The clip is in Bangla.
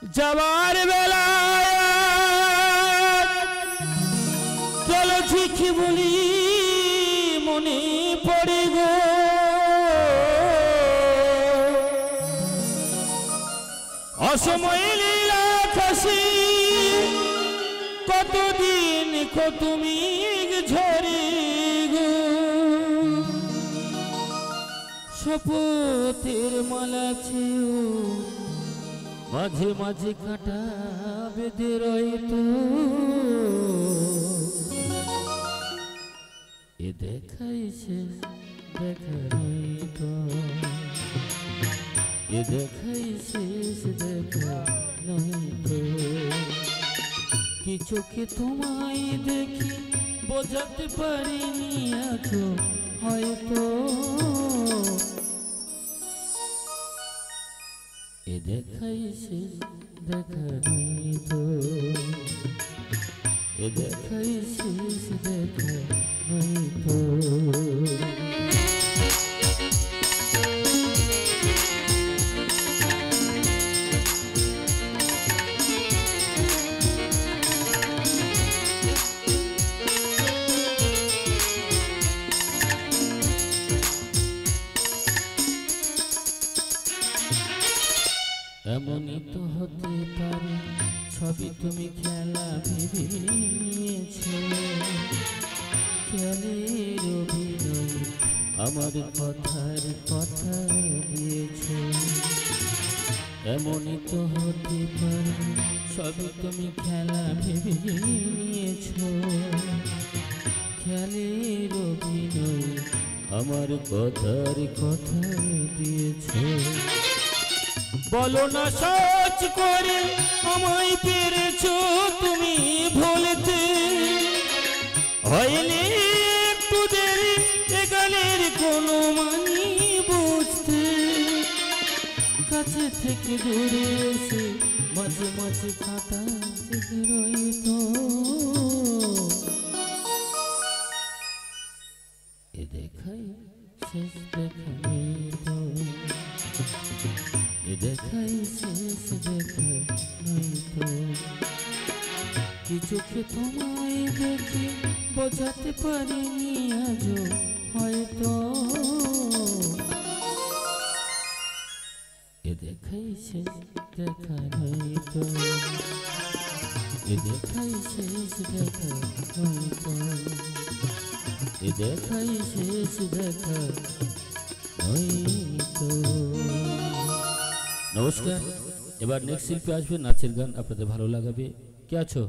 যাবার বেলায় চলো ঠিক বলি মনে পড়ে গো অসময় লীলা খাসি কতদিন কত মেঘ ঝরে গো শপথের মালা ছেও মাঝে মাঝে কাঁটা বেঁধে রইতো এ দেখাইছে দেখা রইতো এ দেখাইছে দেখা রইতো কি চোখে তোমায় দেখি বোঝাতে পারিনি আছো হয়তো এ দেখাইছে দেখা রইতো এ দেখাইছে দেখা রইতো এমনই তো হতে পারে সবই তুমি খেলা ভেবে নিয়েছো খেলের অভিনয় আমার কথার কথা দিয়েছো এমনই তো হতে পারে সবই তুমি খেলা ভেবে নিয়েছো খেলের অভিনয় আমার কথার কথা দিয়েছো বলো না সচ করে আমায় পেরেছো তুমি ভুলতে হইলে একটু দেরি এগালের কোনো মানি বুঝতে কাছে থেকে দূরে এসে মাঝে মাঝে খাতা রইতো এ দেখাই শেষ দেখা রইতো এ দেখাই শেষ দেখা নয়তো কি চোখে তোমায় দেখে বোঝাতে পারিনি আজও হয়তো এ দেখাই শেষ দেখা নয়তো এ দেখাই শেষ দেখা নয়তো এ দেখাই শেষ দেখা নয়তো। নমস্কার, এবার নেক্সট শিল্পী আসবে নাচের গান আপনাদের ভালো লাগাবে। কে আছো?